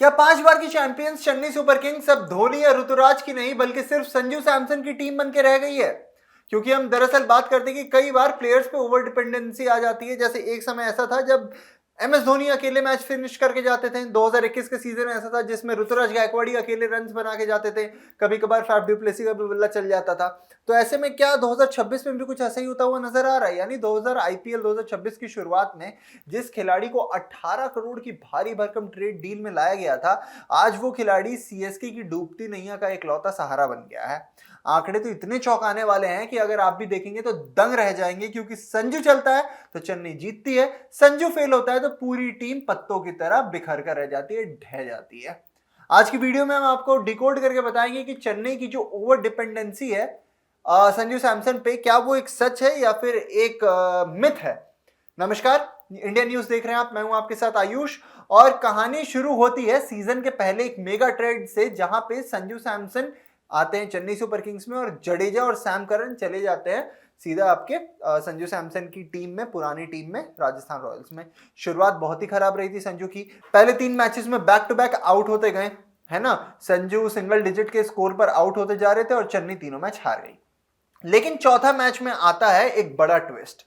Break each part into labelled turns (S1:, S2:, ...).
S1: क्या 5 बार की champions Chennai super Kings अब धोनी या ऋतुराज की नहीं बल्कि सिर्फ संजू सैमसन की टीम बन के रह गई है? क्योंकि हम दरअसल बात करते हैं कि कई बार प्लेयर्स पे ओवर डिपेंडेंसी आ जाती है। जैसे एक समय ऐसा था जब एमएस धोनी अकेले मैच फिनिश करके जाते थे। 2021 के सीजन में ऐसा था जिसमें ऋतुराज गायकवाड़ी अकेले रन्स बना के जाते थे। कभी कभार फैफ डु प्लेसी का भी बल्ला चल जाता था। तो ऐसे में क्या 2026 में भी कुछ ऐसा ही होता हुआ नजर आ रहा है? यानी 2000 आईपीएल 2026 की शुरुआत में जिस खिलाड़ी को 18 करोड़ की भारी भरकम ट्रेड डील में लाया गया था, आज वो खिलाड़ी सीएसके की डूबती नैया का इकलौता सहारा बन गया है। आंकड़े तो इतने चौंकाने वाले हैं कि अगर आप भी देखेंगे तो दंग रह जाएंगे, क्योंकि संजू चलता है तो चेन्नई जीतती है, संजू फेल होता है तो पूरी टीम पत्तों की तरह बिखर कर रह जाती है, ढह जाती है। आज की वीडियो में हम आपको डिकोड करके बताएंगे कि चेन्नई की जो ओवर डिपेंडेंसी है संजू सैमसन पे, क्या वो एक सच है या फिर एक मिथ है। नमस्कार, इंडिया न्यूज देख रहे हैं आप, मैं हूं आपके साथ आयुष। और कहानी शुरू होती है सीजन के पहले एक मेगा ट्रेड से, जहां पे संजू सैमसन आते हैं चेन्नई सुपर किंग्स में और जडेजा और सैम करन चले जाते हैं सीधा आपके संजू सैमसन की टीम में, पुरानी टीम में, राजस्थान रॉयल्स में। शुरुआत बहुत ही खराब रही थी संजू की। पहले 3 मैचेस में बैक टू बैक आउट होते गए, है ना। संजू सिंगल डिजिट के स्कोर पर आउट होते जा रहे थे और चेन्नई तीनों मैच हार गई। लेकिन चौथा मैच में आता है एक बड़ा ट्विस्ट।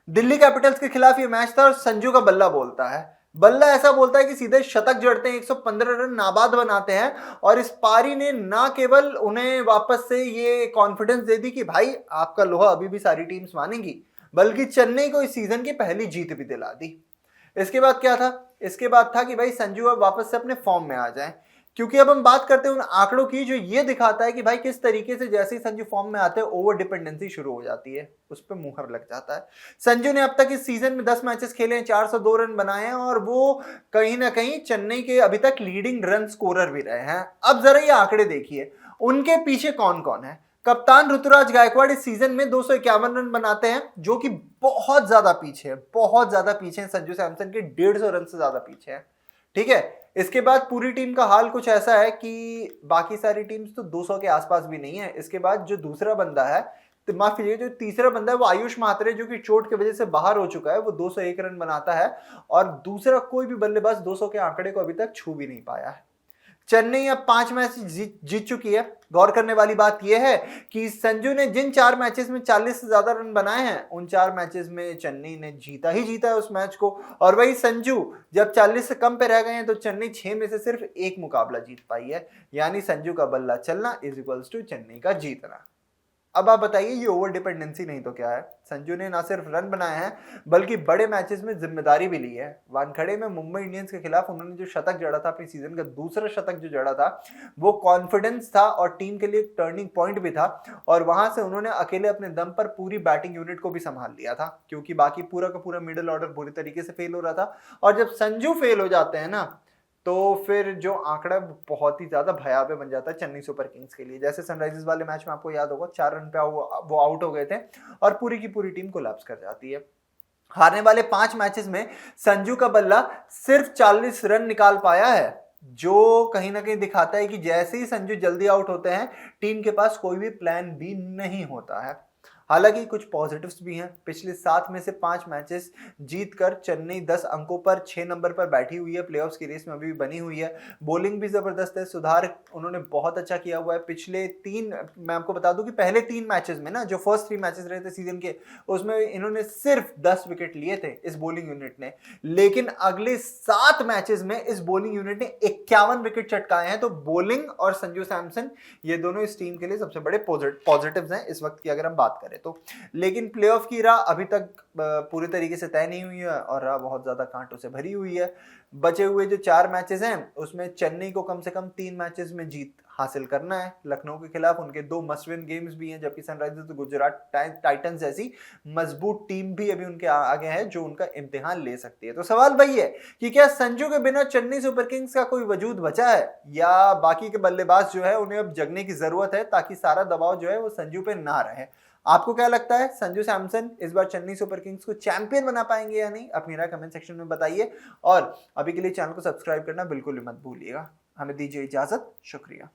S1: दिल्ली कैपिटल्स के खिलाफ ये मैच था और संजू का बल्ला बोलता है। बल्ला ऐसा बोलता है कि सीधे शतक जड़ते हैं, 115 रन नाबाद बनाते हैं। और इस पारी ने ना केवल उन्हें वापस से ये कॉन्फिडेंस दे दी कि भाई आपका लोहा अभी भी सारी टीम्स मानेंगी, बल्कि चेन्नई को इस सीजन की पहली जीत भी दिला दी। इसके बाद क्या था? इसके बाद था कि भाई संजू अब वापस से अपने फॉर्म में आ जाए। क्योंकि अब हम बात करते हैं उन आंकड़ों की जो ये दिखाता है कि भाई किस तरीके से जैसे ही संजू फॉर्म में आते हैं ओवर डिपेंडेंसी शुरू हो जाती है, उस पर मुहर लग जाता है। संजू ने अब तक इस सीजन में 10 मैचेस खेले हैं, 402 रन बनाए हैं और वो कहीं ना कहीं चेन्नई के अभी तक लीडिंग रन स्कोरर भी रहे हैं। अब जरा ये आंकड़े देखिए, उनके पीछे कौन कौन है। कप्तान ऋतुराज गायकवाड़ इस सीजन में 251 रन बनाते हैं, जो कि बहुत ज्यादा पीछे है, बहुत ज्यादा पीछे है संजू सैमसन के 150 रन से ज्यादा पीछे है। ठीक है। इसके बाद पूरी टीम का हाल कुछ ऐसा है कि बाकी सारी टीम्स तो 200 के आसपास भी नहीं है। इसके बाद जो दूसरा बंदा है, तो माफ कीजिए, जो तीसरा बंदा है वो आयुष मात्रे, जो कि चोट की वजह से बाहर हो चुका है, वो 201 रन बनाता है। और दूसरा कोई भी बल्लेबाज 200 के आंकड़े को अभी तक छू भी नहीं पाया है। चेन्नई अब 5 मैच जीत चुकी है। गौर करने वाली बात यह है कि संजू ने जिन 4 मैचेस में 40 से ज्यादा रन बनाए हैं, उन 4 मैचेस में चेन्नई ने जीता ही जीता है उस मैच को। और वही संजू जब 40 से कम पे रह गए हैं तो चेन्नई 6 में से सिर्फ 1 मुकाबला जीत पाई है। यानी संजू का बल्ला चलना इज इक्वल्स टू चेन्नई का जीतना। अब आप बताइए, ये ओवर डिपेंडेंसी नहीं तो क्या है? संजू ने ना सिर्फ रन बनाए हैं बल्कि बड़े मैचेस में जिम्मेदारी भी ली है। वानखेड़े में मुंबई इंडियंस के खिलाफ उन्होंने जो शतक जड़ा था, अपनी सीजन का दूसरा शतक जो जड़ा था, वो कॉन्फिडेंस था और टीम के लिए एक टर्निंग पॉइंट भी था। और वहां से उन्होंने अकेले अपने दम पर पूरी बैटिंग यूनिट को भी संभाल लिया था, क्योंकि बाकी पूरा का पूरा मिडिल ऑर्डर बुरी तरीके से फेल हो रहा था। और जब संजू फेल हो जाते हैं ना, तो फिर जो आंकड़ा बहुत ही ज्यादा भयावह बन जाता है चेन्नई सुपर किंग्स के लिए। जैसे सनराइजर्स वाले मैच में आपको याद होगा, 4 रन पे वो आउट हो गए थे और पूरी की पूरी टीम कोलैप्स कर जाती है। हारने वाले 5 मैचेस में संजू का बल्ला सिर्फ 40 रन निकाल पाया है, जो कहीं ना कहीं दिखाता है कि जैसे ही संजू जल्दी आउट होते हैं, टीम के पास कोई भी प्लान बी नहीं होता है। हालांकि कुछ पॉजिटिव्स भी हैं। पिछले 7 में से 5 मैचेस जीतकर चेन्नई 10 अंकों पर 6 नंबर पर बैठी हुई है, प्लेऑफ्स की रेस में अभी भी बनी हुई है। बॉलिंग भी जबरदस्त है, सुधार उन्होंने बहुत अच्छा किया हुआ है। पिछले 3, मैं आपको बता दूं कि पहले 3 मैचेस में ना, जो फर्स्ट 3 मैचेस रहे थे सीजन के, उसमें इन्होंने सिर्फ 10 विकेट लिए थे इस बॉलिंग यूनिट ने। लेकिन अगले 7 मैचेस में इस बॉलिंग यूनिट ने 51 विकेट चटकाए हैं। तो बॉलिंग और संजू सैमसन, ये दोनों इस टीम के लिए सबसे बड़े पॉजिटिव्स हैं इस वक्त की अगर हम बात करें तो। लेकिन प्लेऑफ की राह अभी तक पूरी तरीके से तय नहीं हुई है और राह बहुत ज्यादा कांटों से भरी हुई है। बचे हुए जो 4 मैचेस हैं, उसमें चेन्नई को कम से कम 3 मैचेस में जीत हासिल करना है। लखनऊ के खिलाफ उनके 2 मस्ट विन गेम्स भी हैं, जबकि सनराइजर्स तो गुजरात टाइटंस जैसी मजबूत टीम भी अभी उनके आगे है, जो उनका इम्तिहान ले सकती है। तो सवाल वही है कि क्या संजू के बिना चेन्नई सुपर किंग्स का कोई वजूद बचा है, या बाकी के बल्लेबाज जो है उन्हें अब जगने की जरूरत है, ताकि सारा दबाव जो है वो संजू पे ना रहे। आपको क्या लगता है, संजू सैमसन इस बार चेन्नई सुपर किंग्स को चैंपियन बना पाएंगे या नहीं? अपनी राय कमेंट सेक्शन में बताइए और अभी के लिए चैनल को सब्सक्राइब करना बिल्कुल भी मत भूलिएगा। हमें दीजिए इजाजत, शुक्रिया।